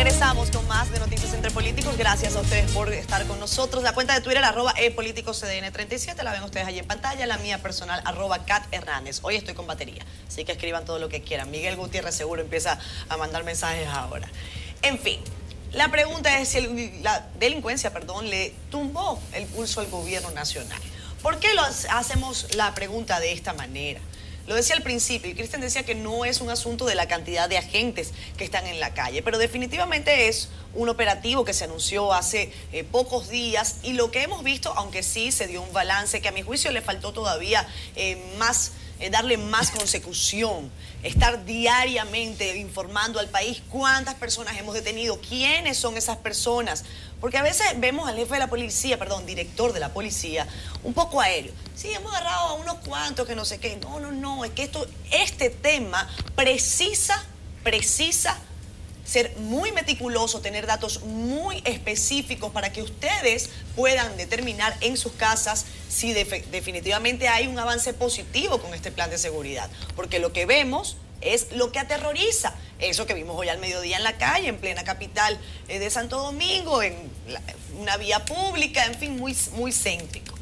Regresamos con más de Noticias Entre Políticos. Gracias a ustedes por estar con nosotros. La cuenta de Twitter, @epoliticoscdn37, la ven ustedes allí en pantalla. La mía personal, @CatHernández. Hoy estoy con batería, así que escriban todo lo que quieran. Miguel Gutiérrez seguro empieza a mandar mensajes ahora. En fin, la pregunta es si la delincuencia, le tumbó el pulso al gobierno nacional. ¿Por qué hacemos la pregunta de esta manera? Lo decía al principio, y Cristian decía que no es un asunto de la cantidad de agentes que están en la calle, pero definitivamente es un operativo que se anunció hace pocos días, y lo que hemos visto, aunque sí se dio un balance que a mi juicio le faltó todavía darle más consecución, estar diariamente informando al país cuántas personas hemos detenido, quiénes son esas personas, porque a veces vemos al jefe de la policía, director de la policía, un poco aéreo. Sí, hemos agarrado a unos cuantos que no sé qué. No, es que este tema precisa ser muy meticuloso, tener datos muy específicos para que ustedes puedan determinar en sus casas si definitivamente hay un avance positivo con este plan de seguridad. Porque lo que vemos es lo que aterroriza. Eso que vimos hoy al mediodía en la calle, en plena capital de Santo Domingo, en una vía pública, en fin, muy céntrico.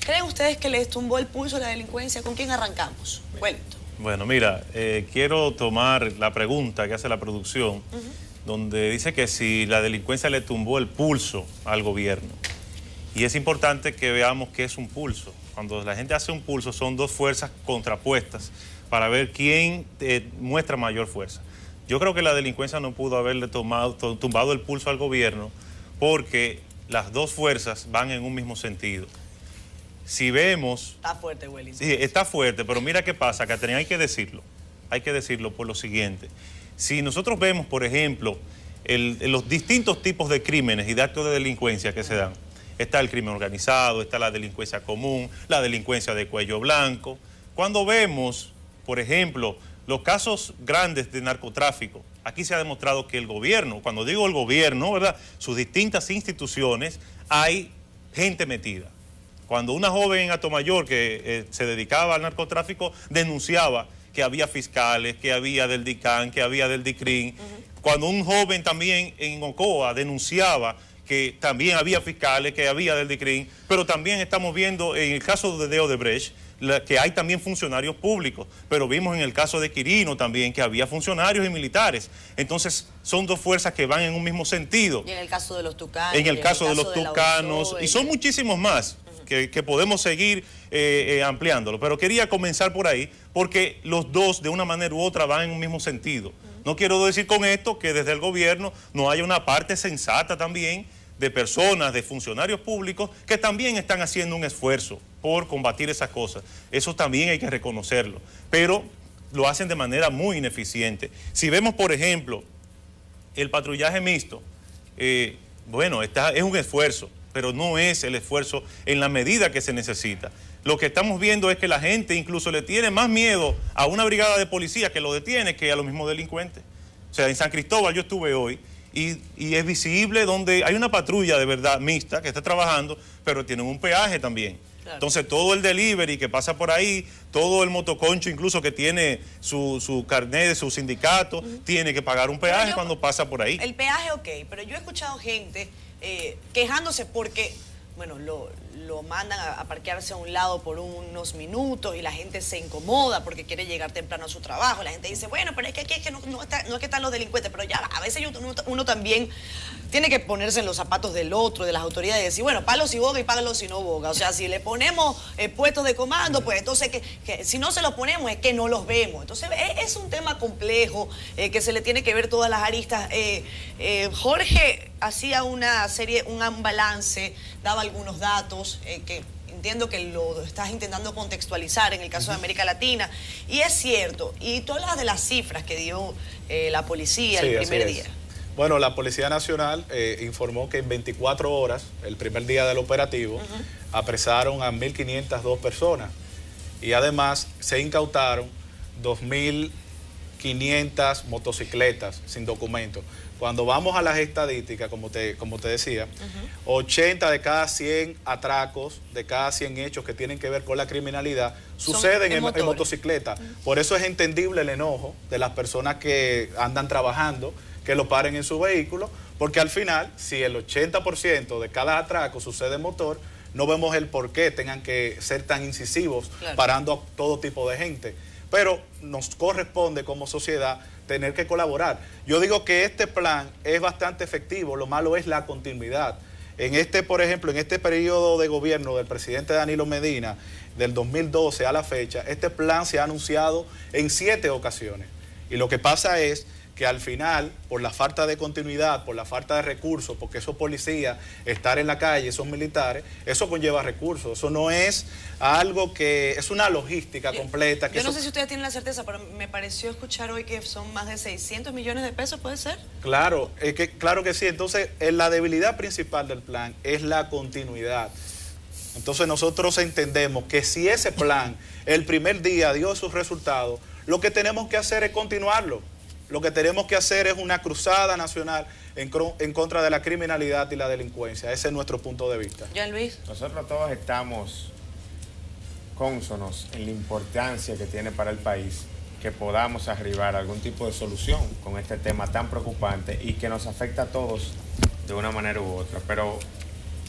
¿Creen ustedes que les tumbó el pulso a la delincuencia? ¿Con quién arrancamos? Wellington. Bueno, mira, quiero tomar la pregunta que hace la producción, donde dice que si la delincuencia le tumbó el pulso al gobierno. Y es importante que veamos qué es un pulso. Cuando la gente hace un pulso, son dos fuerzas contrapuestas para ver quién muestra mayor fuerza. Yo creo que la delincuencia no pudo haberle tumbado el pulso al gobierno porque las dos fuerzas van en un mismo sentido. Si vemos... Está fuerte, Wellington. Sí, está fuerte, pero mira qué pasa, Catherine, hay que decirlo por lo siguiente. Si nosotros vemos, por ejemplo, los distintos tipos de crímenes y de actos de delincuencia que se dan, está el crimen organizado, está la delincuencia común, la delincuencia de cuello blanco. Cuando vemos, por ejemplo, los casos grandes de narcotráfico, aquí se ha demostrado que el gobierno, cuando digo el gobierno, ¿verdad?, sus distintas instituciones, hay gente metida. Cuando una joven en Atomayor que se dedicaba al narcotráfico denunciaba que había fiscales, que había del DICAN, que había del DICRIN. Cuando un joven también en Ocoa denunciaba que también había fiscales, que había del DICRIN, pero también estamos viendo en el caso de Odebrecht que hay también funcionarios públicos, pero vimos en el caso de Quirino también que había funcionarios y militares. Entonces son dos fuerzas que van en un mismo sentido. Y en el caso de los tucanos. En el caso de los tucanos, y son muchísimos más. Que podemos seguir ampliándolo, pero quería comenzar por ahí porque los dos de una manera u otra van en un mismo sentido. No quiero decir con esto que desde el gobierno no haya una parte sensata también de personas, de funcionarios públicos que también están haciendo un esfuerzo por combatir esas cosas. Eso también hay que reconocerlo, pero lo hacen de manera muy ineficiente. Si vemos, por ejemplo, el patrullaje mixto, bueno, es un esfuerzo, pero no es el esfuerzo en la medida que se necesita. Lo que estamos viendo es que la gente incluso le tiene más miedo a una brigada de policía que lo detiene que a los mismos delincuentes. O sea, en San Cristóbal yo estuve hoy y es visible donde hay una patrulla de verdad mixta que está trabajando, pero tienen un peaje también. Claro. Entonces todo el delivery que pasa por ahí, todo el motoconcho incluso que tiene su carnet de su sindicato, tiene que pagar un peaje cuando pasa por ahí. El peaje, ok, pero yo he escuchado gente quejándose porque, bueno, lo mandan a parquearse a un lado por unos minutos y la gente se incomoda porque quiere llegar temprano a su trabajo. La gente dice, bueno, pero es que aquí no es que están los delincuentes, pero ya a veces uno también tiene que ponerse en los zapatos del otro, de las autoridades, y decir, bueno, págalo si boga y págalo si no boga. O sea, si le ponemos puestos de comando, pues entonces que si no se los ponemos es que no los vemos. Entonces es un tema complejo que se le tiene que ver todas las aristas. Jorge hacía un balance, daba algunos datos que entiendo que lo estás intentando contextualizar en el caso de América Latina, y es cierto, y tú hablas de las cifras que dio la policía el primer día. Bueno, la Policía Nacional informó que en 24 horas, el primer día del operativo, apresaron a 1.502 personas y además se incautaron 2.500 motocicletas sin documentos. Cuando vamos a las estadísticas, como te decía, 80 de cada 100 atracos, de cada 100 hechos que tienen que ver con la criminalidad, suceden en motocicleta. Por eso es entendible el enojo de las personas que andan trabajando, que lo paren en su vehículo, porque al final, si el 80% de cada atraco sucede en motor, no vemos el por qué tengan que ser tan incisivos parando a todo tipo de gente. Pero nos corresponde como sociedad tener que colaborar. Yo digo que este plan es bastante efectivo, lo malo es la continuidad. Por ejemplo, en este periodo de gobierno del presidente Danilo Medina, del 2012 a la fecha, este plan se ha anunciado en 7 ocasiones. Y lo que pasa es que al final, por la falta de continuidad, por la falta de recursos, porque esos policías, estar en la calle, esos militares, eso conlleva recursos. Eso no es algo que... es una logística completa. Yo no sé si ustedes tienen la certeza, pero me pareció escuchar hoy que son más de 600 millones de pesos, ¿puede ser? Claro, claro que sí. Entonces, la debilidad principal del plan es la continuidad. Entonces, nosotros entendemos que si ese plan, el primer día dio sus resultados, lo que tenemos que hacer es continuarlo. Lo que tenemos que hacer es una cruzada nacional en contra de la criminalidad y la delincuencia. Ese es nuestro punto de vista. Jean Luis. Nosotros todos estamos cónsonos en la importancia que tiene para el país que podamos arribar a algún tipo de solución con este tema tan preocupante y que nos afecta a todos de una manera u otra. Pero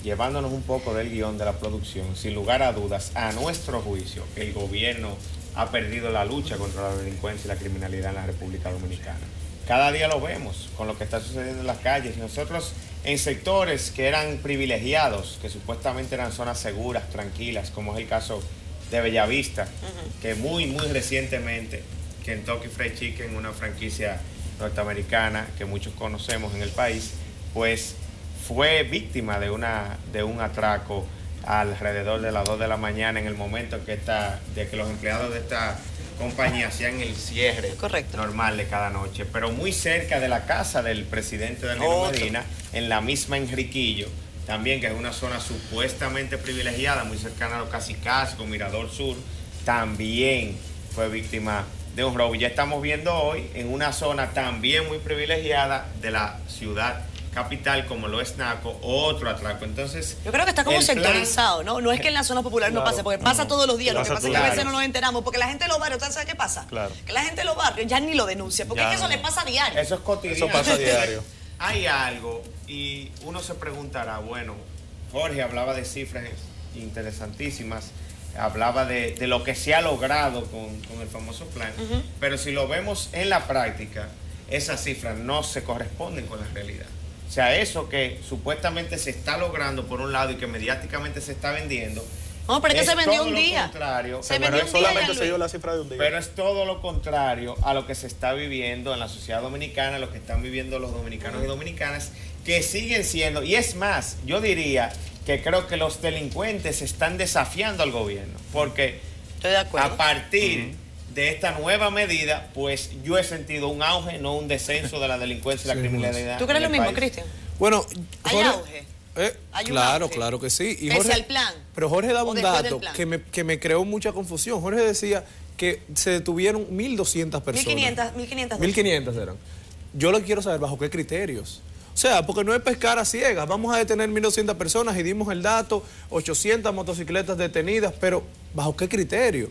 llevándonos un poco del guión de la producción, sin lugar a dudas, a nuestro juicio, el gobierno ha perdido la lucha contra la delincuencia y la criminalidad en la República Dominicana. Cada día lo vemos con lo que está sucediendo en las calles. Nosotros en sectores que eran privilegiados, que supuestamente eran zonas seguras, tranquilas, como es el caso de Bellavista, que muy recientemente Kentucky Fried Chicken, una franquicia norteamericana que muchos conocemos en el país, pues fue víctima de un atraco alrededor de las 2 de la mañana, en el momento de que los empleados de esta compañía hacían el cierre normal de cada noche, pero muy cerca de la casa del presidente Danilo Medina, en la misma Enriquillo, también, que es una zona supuestamente privilegiada, muy cercana a los Cacicasco, Mirador Sur, también fue víctima de un robo. Y ya estamos viendo hoy en una zona también muy privilegiada de la ciudad capital, como lo es Naco, otro atraco. Entonces, yo creo que está como sectorizado, ¿no? No es que en las zonas populares no pase, porque pasa todos los días. Lo que pasa es que a veces no nos enteramos, porque la gente de los barrios, ¿sabes qué pasa? Que la gente de los barrios ya ni lo denuncia, porque es que eso le pasa a diario. Eso es cotidiano. Eso pasa a diario. Hay algo, y uno se preguntará, bueno, Jorge hablaba de cifras interesantísimas, hablaba de lo que se ha logrado con el famoso plan, pero si lo vemos en la práctica, esas cifras no se corresponden con la realidad. O sea, eso que supuestamente se está logrando por un lado y que mediáticamente se está vendiendo. No, pero es que se vendió un día. Solamente se dio la cifra de un día. Pero es todo lo contrario a lo que se está viviendo en la sociedad dominicana, lo que están viviendo los dominicanos y dominicanas, que siguen siendo, y es más, yo diría que creo que los delincuentes están desafiando al gobierno, porque estoy de acuerdo. A partir de esta nueva medida, pues yo he sentido un auge, no un descenso de la delincuencia y la criminalidad. ¿Tú crees lo mismo, Cristian? Bueno, ¿hay auge? Claro que sí. Y Jorge, al plan. Pero Jorge daba un dato que me creó mucha confusión. Jorge decía que se detuvieron 1.200 personas. 1.500 eran. Yo lo quiero saber bajo qué criterios. O sea, porque no es pescar a ciegas. Vamos a detener 1.200 personas y dimos el dato, 800 motocicletas detenidas, pero ¿bajo qué criterio?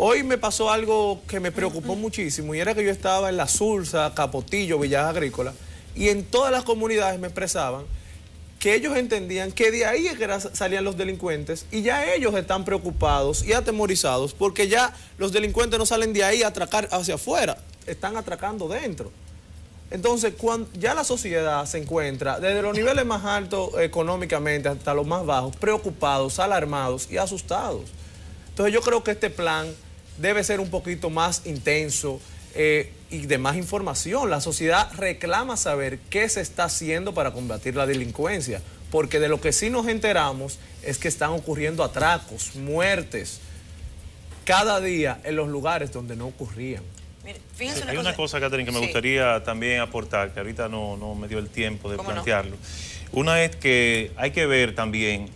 Hoy me pasó algo que me preocupó muchísimo, y era que yo estaba en La Sursa, Capotillo, Villas Agrícolas, y en todas las comunidades me expresaban que ellos entendían que de ahí es que salían los delincuentes, y ya ellos están preocupados y atemorizados porque ya los delincuentes no salen de ahí a atracar hacia afuera, están atracando dentro. Entonces, cuando ya la sociedad se encuentra desde los niveles más altos económicamente hasta los más bajos, preocupados, alarmados y asustados. Entonces yo creo que este plan debe ser un poquito más intenso y de más información. La sociedad reclama saber qué se está haciendo para combatir la delincuencia, porque de lo que sí nos enteramos es que están ocurriendo atracos, muertes, cada día en los lugares donde no ocurrían. Mire, fíjense hay una cosa, Catherine, que me gustaría también aportar, que ahorita no me dio el tiempo de plantearlo. Una es que hay que ver también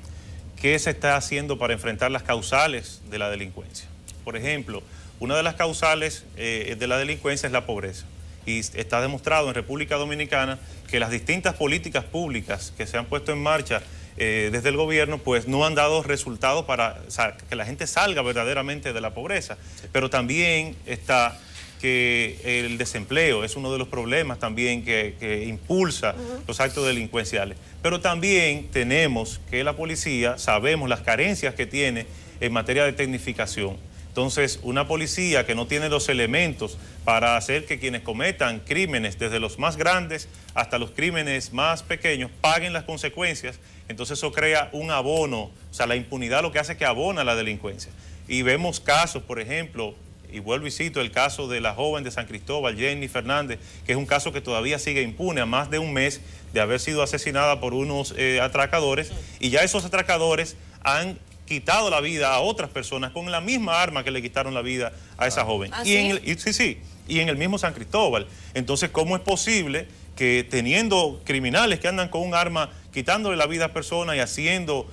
qué se está haciendo para enfrentar las causales de la delincuencia. Por ejemplo, una de las causales de la delincuencia es la pobreza. Y está demostrado en República Dominicana que las distintas políticas públicas que se han puesto en marcha desde el gobierno, pues no han dado resultados para que la gente salga verdaderamente de la pobreza. Pero también está que el desempleo es uno de los problemas también que impulsa los actos delincuenciales. Pero también tenemos que la policía, sabemos las carencias que tiene en materia de tecnificación. Entonces, una policía que no tiene los elementos para hacer que quienes cometan crímenes, desde los más grandes hasta los crímenes más pequeños, paguen las consecuencias, entonces eso crea un abono. O sea, la impunidad lo que hace es que abona la delincuencia. Y vemos casos, por ejemplo, y vuelvo y cito el caso de la joven de San Cristóbal, Jenny Fernández, que es un caso que todavía sigue impune a más de un mes de haber sido asesinada por unos atracadores, y ya esos atracadores han quitado la vida a otras personas con la misma arma que le quitaron la vida a esa joven. ¿Ah, y en el mismo San Cristóbal. Entonces, ¿cómo es posible que teniendo criminales que andan con un arma quitándole la vida a personas y haciendo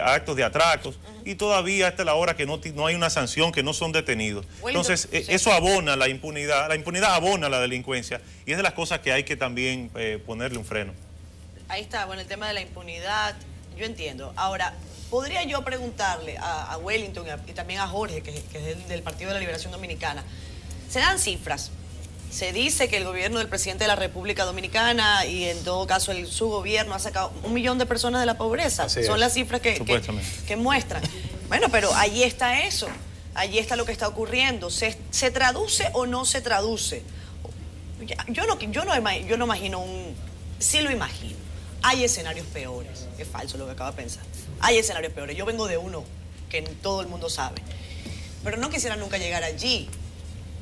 actos de atracos, y todavía hasta la hora que no hay una sanción, que no son detenidos? Entonces, eso abona la impunidad abona la delincuencia, y es de las cosas que hay que también ponerle un freno. Ahí está, bueno, el tema de la impunidad, yo entiendo. Ahora, podría yo preguntarle a Wellington y también a Jorge, que es del Partido de la Liberación Dominicana, se dan cifras. Se dice que el gobierno del presidente de la República Dominicana y en todo caso su gobierno ha sacado 1 millón de personas de la pobreza. Son las cifras que muestran. Bueno, pero allí está eso. Allí está lo que está ocurriendo. ¿Se traduce o no se traduce? Yo no imagino sí lo imagino. Hay escenarios peores. Es falso lo que acabo de pensar. Hay escenarios peores. Yo vengo de uno que todo el mundo sabe. Pero no quisiera nunca llegar allí.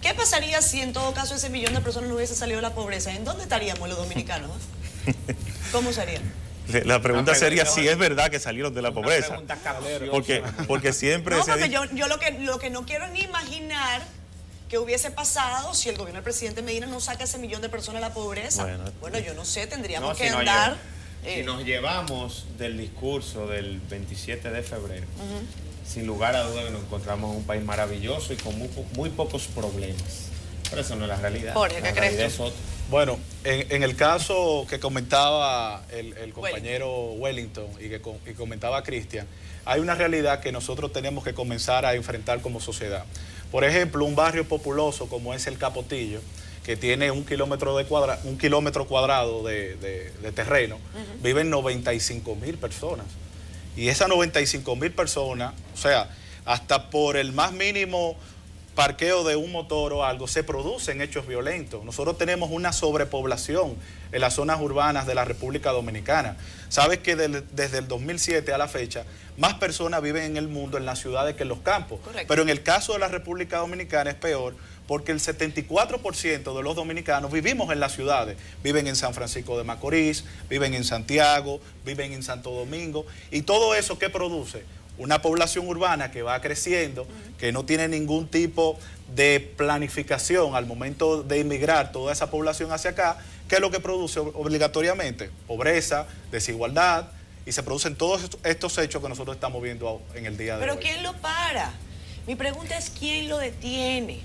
¿Qué pasaría si en todo caso ese millón de personas no hubiese salido de la pobreza? ¿En dónde estaríamos los dominicanos? ¿Cómo sería? La pregunta sería si es verdad que salieron de la pobreza. Porque siempre... No, porque yo lo que no quiero ni imaginar que hubiese pasado si el gobierno del presidente Medina no saca ese millón de personas de la pobreza. Bueno, yo no sé, tendríamos que andar... Si nos llevamos del discurso del 27 de febrero, sin lugar a duda que nos encontramos en un país maravilloso y con muy pocos problemas. Pero eso no es la realidad. Jorge, ¿qué crees tú? Bueno, en el caso que comentaba el compañero Wellington y que comentaba Cristian, hay una realidad que nosotros tenemos que comenzar a enfrentar como sociedad. Por ejemplo, un barrio populoso como es el Capotillo, que tiene 1 kilómetro cuadrado de terreno, viven 95.000 personas. Y esas 95.000 personas, o sea, hasta por el más mínimo parqueo de un motor o algo, se producen hechos violentos. Nosotros tenemos una sobrepoblación en las zonas urbanas de la República Dominicana. Sabes que desde el 2007 a la fecha, más personas viven en el mundo en las ciudades que en los campos. Correcto. Pero en el caso de la República Dominicana es peor, porque el 74% de los dominicanos vivimos en las ciudades. Viven en San Francisco de Macorís, viven en Santiago, viven en Santo Domingo. Y todo eso, ¿qué produce? Una población urbana que va creciendo, que no tiene ningún tipo de planificación al momento de inmigrar toda esa población hacia acá, ¿qué es lo que produce obligatoriamente? Pobreza, desigualdad, y se producen todos estos hechos que nosotros estamos viendo en el día de hoy. ¿Pero quién lo para? Mi pregunta es ¿quién lo detiene?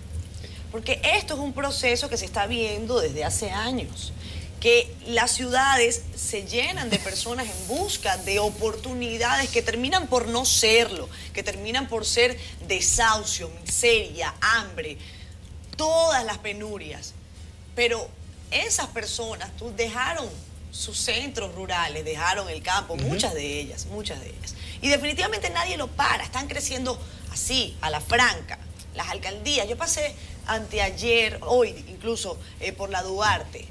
Porque esto es un proceso que se está viendo desde hace años, que las ciudades se llenan de personas en busca de oportunidades que terminan por no serlo, que terminan por ser desahucio, miseria, hambre, todas las penurias. Pero esas personas dejaron sus centros rurales, dejaron el campo, muchas de ellas. Y definitivamente nadie lo para, están creciendo así, a la franca. Las alcaldías, yo pasé anteayer, hoy incluso, por la Duarte.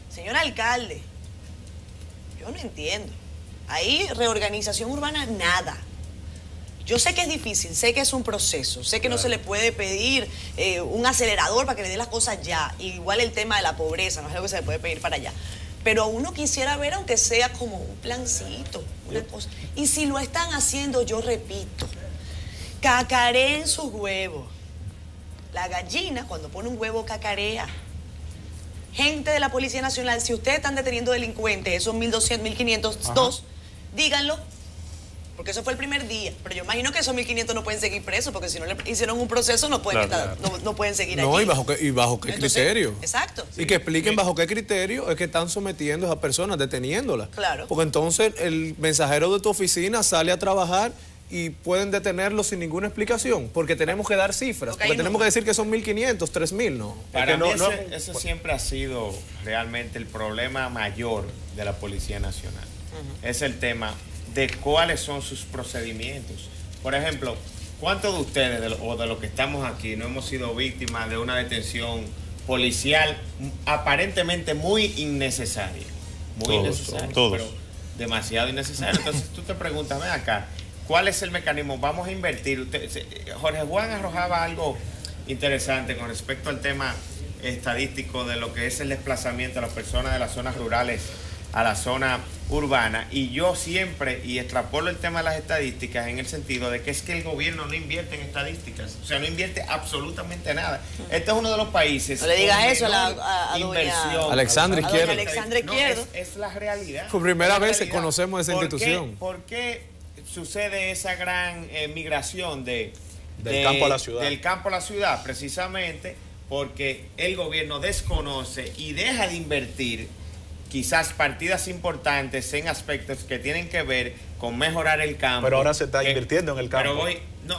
Señor alcalde, yo no entiendo. Ahí reorganización urbana, nada. Yo sé que es difícil, sé que es un proceso, sé que no se le puede pedir un acelerador para que le dé las cosas ya. Igual el tema de la pobreza, no es algo que se le puede pedir para allá. Pero uno quisiera ver, aunque sea como un plancito, una cosa. Y si lo están haciendo, yo repito, cacareen sus huevos. La gallina, cuando pone un huevo, cacarea. Gente de la Policía Nacional, si ustedes están deteniendo delincuentes, esos 1.200, 1.502, díganlo, porque eso fue el primer día. Pero yo imagino que esos 1.500 no pueden seguir presos, porque si no le hicieron un proceso no pueden, no pueden seguir allí. No, y bajo qué criterio. Exacto. Y que expliquen bajo qué criterio es que están sometiendo a esas personas, deteniéndolas. Claro. Porque entonces el mensajero de tu oficina sale a trabajar y pueden detenerlos sin ninguna explicación, porque tenemos que dar cifras, porque tenemos que decir que son 1.500, 3.000, ¿no? Para mí ese siempre ha sido realmente el problema mayor de la Policía Nacional. Es el tema de cuáles son sus procedimientos. Por ejemplo, ¿cuántos de ustedes o de los que estamos aquí no hemos sido víctimas de una detención policial aparentemente muy innecesaria? Muy innecesaria, pero demasiado innecesaria. Entonces tú te preguntas, ven acá, ¿cuál es el mecanismo? Vamos a invertir. Jorge Juan arrojaba algo interesante con respecto al tema estadístico de lo que es el desplazamiento de las personas de las zonas rurales a la zona urbana, y yo siempre extrapolo el tema de las estadísticas en el sentido de que es que el gobierno no invierte en estadísticas, o sea, no invierte absolutamente nada. Este es uno de los países. No le digas eso a doña Alexandra Izquierdo. Es la realidad. Por primera vez conocemos esa institución. ¿Por qué sucede esa gran migración del campo a la ciudad? Del campo a la ciudad, precisamente porque el gobierno desconoce y deja de invertir quizás partidas importantes en aspectos que tienen que ver con mejorar el campo. Pero ahora se está invirtiendo en el campo.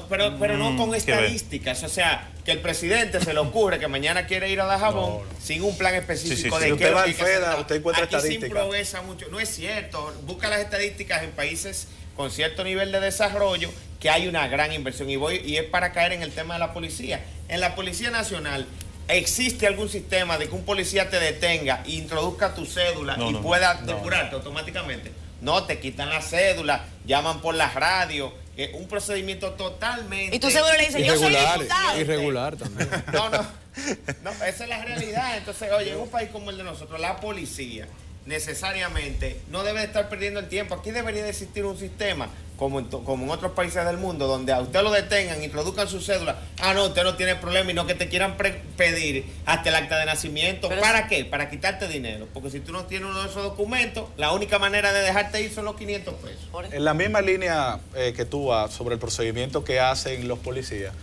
Pero no con estadísticas. O sea, que el presidente se le ocurre que mañana quiere ir a Dajabón sin un plan específico de si qué usted va al FEDA, usted encuentra aquí estadísticas. Se improvisa mucho. No es cierto. Busca las estadísticas en países con cierto nivel de desarrollo que hay una gran inversión. Y es para caer en el tema de la policía. En la Policía Nacional, ¿existe algún sistema de que un policía te detenga, introduzca tu cédula pueda depurarte automáticamente? No, te quitan la cédula, llaman por la radio, un procedimiento totalmente... Y tú seguro le dices, yo soy diputado. Irregular también. No, esa es la realidad. Entonces, oye, en un país como el de nosotros, la policía necesariamente no debe estar perdiendo el tiempo. Aquí debería de existir un sistema como en otros países del mundo, donde a usted lo detengan, introduzcan su cédula. No, usted no tiene problema, y no que te quieran pedir hasta el acta de nacimiento. ¿Para qué? Para quitarte dinero. Porque si tú no tienes uno de esos documentos, la única manera de dejarte ir son los 500 pesos. En la misma línea que tú vas sobre el procedimiento que hacen los policías,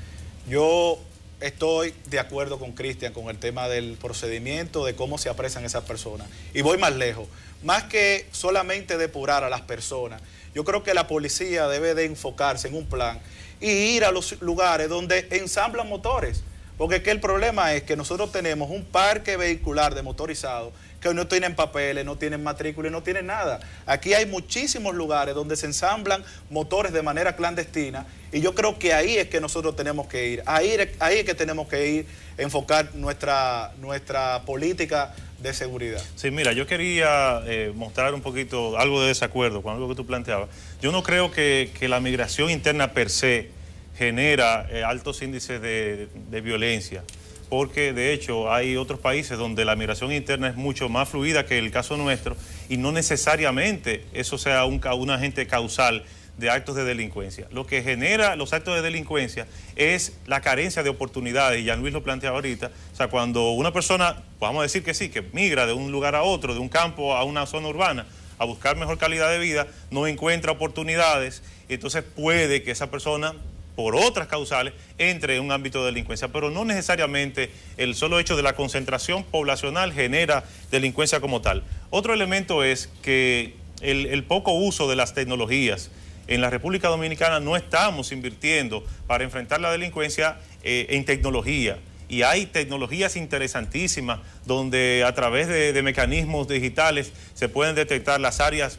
yo estoy de acuerdo con Cristian con el tema del procedimiento, de cómo se apresan esas personas. Y voy más lejos. Más que solamente depurar a las personas, yo creo que la policía debe de enfocarse en un plan y ir a los lugares donde ensamblan motores. Porque es que el problema es que nosotros tenemos un parque vehicular de motorizado que no tienen papeles, no tienen matrícula y no tienen nada. Aquí hay muchísimos lugares donde se ensamblan motores de manera clandestina, y yo creo que ahí es que nosotros tenemos que ir. Ahí es que tenemos que ir a enfocar nuestra política de seguridad. Sí, mira, yo quería mostrar un poquito algo de desacuerdo con algo que tú planteabas. Yo no creo que la migración interna per se genera altos índices de violencia, porque de hecho hay otros países donde la migración interna es mucho más fluida que el caso nuestro, y no necesariamente eso sea un agente causal de actos de delincuencia. Lo que genera los actos de delincuencia es la carencia de oportunidades, y Jean Luis lo planteaba ahorita. O sea, cuando una persona, vamos a decir que sí, que migra de un lugar a otro, de un campo a una zona urbana, a buscar mejor calidad de vida, no encuentra oportunidades, y entonces puede que esa persona, por otras causales, entre en un ámbito de delincuencia, pero no necesariamente el solo hecho de la concentración poblacional genera delincuencia como tal. Otro elemento es que el poco uso de las tecnologías. En la República Dominicana no estamos invirtiendo para enfrentar la delincuencia en tecnología. Y hay tecnologías interesantísimas donde a través de mecanismos digitales se pueden detectar las áreas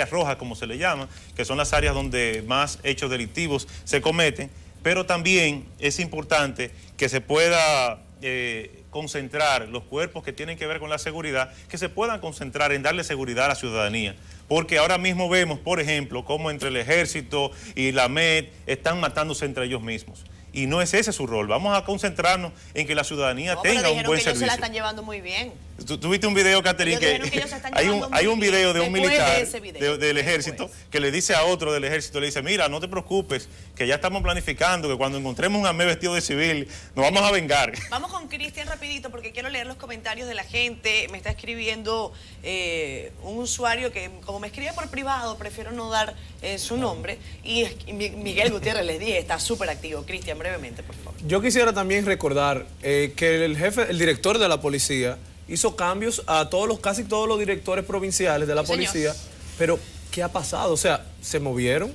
rojas, como se le llama, que son las áreas donde más hechos delictivos se cometen. Pero también es importante que se pueda concentrar los cuerpos que tienen que ver con la seguridad, que se puedan concentrar en darle seguridad a la ciudadanía. Porque ahora mismo vemos, por ejemplo, cómo entre el Ejército y la MED están matándose entre ellos mismos. Y no es ese su rol. Vamos a concentrarnos en que la ciudadanía tenga un buen servicio. Ellos se la están llevando muy bien. ¿Tú viste un video, Catherine, que hay un video de un militar del Ejército que le dice a otro del Ejército, le dice, mira, no te preocupes, que ya estamos planificando que cuando encontremos un AME vestido de civil, nos vamos a vengar. Vamos con Cristian rapidito, porque quiero leer los comentarios de la gente. Me está escribiendo un usuario que, como me escribe por privado, prefiero no dar su nombre. Y Miguel Gutiérrez, les dije, está súper activo. Cristian, brevemente, por favor. Yo quisiera también recordar que el director de la policía hizo cambios a casi todos los directores provinciales de la policía, pero ¿qué ha pasado? O sea, se movieron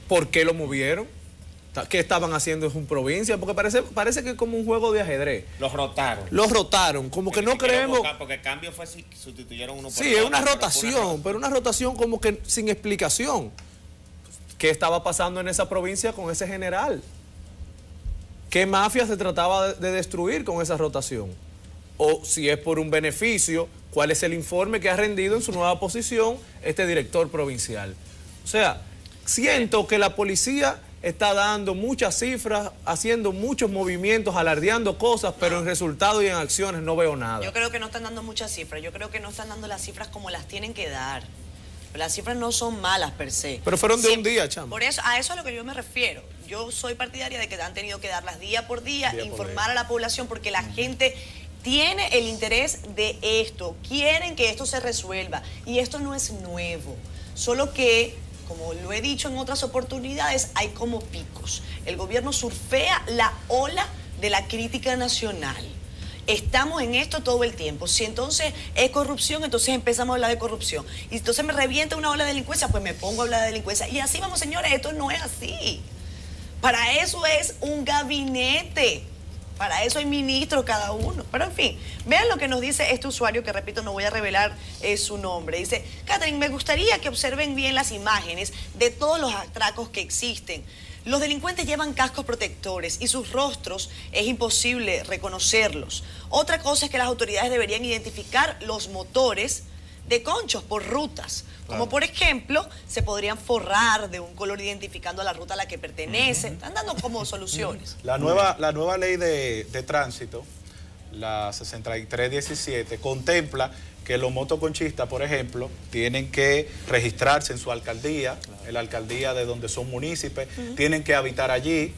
¿Por qué lo movieron? ¿Qué estaban haciendo en provincia? Porque parece que es como un juego de ajedrez. Los rotaron. Los rotaron, como que no creemos... Porque el cambio fue si sustituyeron uno por Sí, es una rotación, pero una rotación como que sin explicación. ¿Qué estaba pasando en esa provincia con ese general? ¿Qué mafia se trataba de destruir con esa rotación? O si es por un beneficio, ¿cuál es el informe que ha rendido en su nueva posición este director provincial? O sea, siento que la policía está dando muchas cifras, haciendo muchos movimientos, alardeando cosas, pero en resultados y en acciones no veo nada. Yo creo que no están dando muchas cifras, yo creo que no están dando las cifras como las tienen que dar. Las cifras no son malas per se. Pero fueron de un día, chamo. Por eso, a eso es a lo que yo me refiero. Yo soy partidaria de que han tenido que darlas día por día, informar a la población, porque la gente tiene el interés de esto, quieren que esto se resuelva. Y esto no es nuevo, solo que, como lo he dicho en otras oportunidades, hay como picos. El gobierno surfea la ola de la crítica nacional. Estamos en esto todo el tiempo. Si entonces es corrupción, entonces empezamos a hablar de corrupción. Y entonces me revienta una ola de delincuencia, pues me pongo a hablar de delincuencia. Y así vamos, señores, esto no es así. Para eso es un gabinete. Para eso hay ministros cada uno. Pero en fin, vean lo que nos dice este usuario, que repito, no voy a revelar su nombre. Dice: Catherine, me gustaría que observen bien las imágenes de todos los atracos que existen. Los delincuentes llevan cascos protectores y sus rostros es imposible reconocerlos. Otra cosa es que las autoridades deberían identificar los motores de conchos por rutas. Como por ejemplo, se podrían forrar de un color identificando a la ruta a la que pertenece. Están dando como soluciones. La nueva ley de tránsito, la 6317, contempla que los motoconchistas, por ejemplo, tienen que registrarse en su alcaldía, en la alcaldía de donde son municipios, tienen que habitar allí,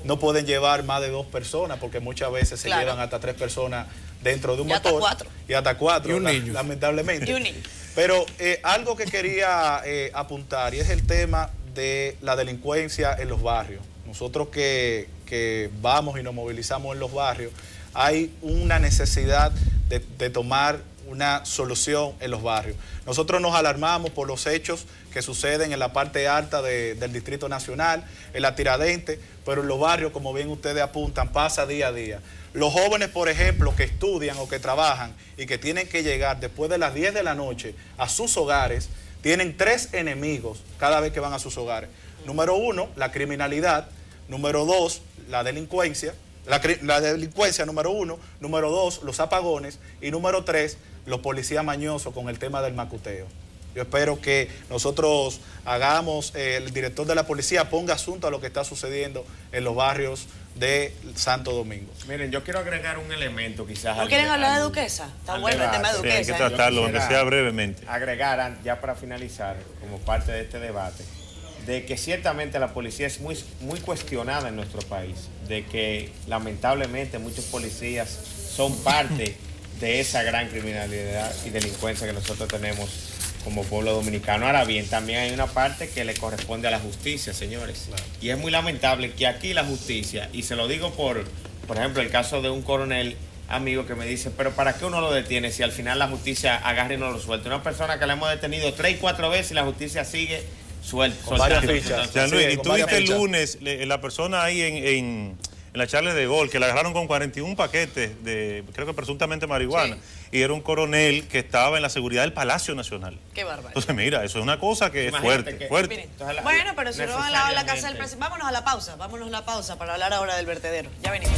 no pueden llevar más de 2 personas, porque muchas veces se llevan hasta 3 personas dentro de un motor. Y hasta 4. Y un niño. Lamentablemente. Y un niño. Pero algo que quería apuntar, y es el tema de la delincuencia en los barrios. Nosotros que vamos y nos movilizamos en los barrios, hay una necesidad de tomar una solución en los barrios. Nosotros nos alarmamos por los hechos que suceden en la parte alta del Distrito Nacional, en la Tiradentes, pero en los barrios, como bien ustedes apuntan, pasa día a día. Los jóvenes, por ejemplo, que estudian o que trabajan y que tienen que llegar después de las 10 de la noche a sus hogares, tienen 3 enemigos cada vez que van a sus hogares. Número 1, la criminalidad. Número 2, la delincuencia. La delincuencia, número 1. Número 2, los apagones. Y número 3, los policías mañosos con el tema del macuteo. Yo espero que nosotros hagamos, el director de la policía ponga asunto a lo que está sucediendo en los barrios de Santo Domingo. Miren, yo quiero agregar un elemento quizás. ¿No quieren hablar de Duquesa? Está bueno el tema de Duquesa. Sí, hay que tratarlo, aunque sea brevemente. Agregar, ya para finalizar, como parte de este debate, de que ciertamente la policía es muy cuestionada en nuestro país, de que lamentablemente muchos policías son parte de esa gran criminalidad y delincuencia que nosotros tenemos como pueblo dominicano. Ahora bien, también hay una parte que le corresponde a la justicia, señores. Claro. Y es muy lamentable que aquí la justicia, y se lo digo por ejemplo, el caso de un coronel amigo que me dice, pero ¿para qué uno lo detiene si al final la justicia agarra y no lo suelta? Una persona que la hemos detenido 3 y 4 veces y la justicia sigue suelta. Con varias fichas. Y tú viste el lunes la persona ahí en la Charles de Gaulle, que la agarraron con 41 paquetes de, creo que presuntamente marihuana, y era un coronel que estaba en la seguridad del Palacio Nacional. Qué bárbaro. Entonces, mira, eso es una cosa que es fuerte, fuerte. Miren, bueno, pero si roban la casa del presidente, vámonos a la pausa para hablar ahora del vertedero. Ya venimos.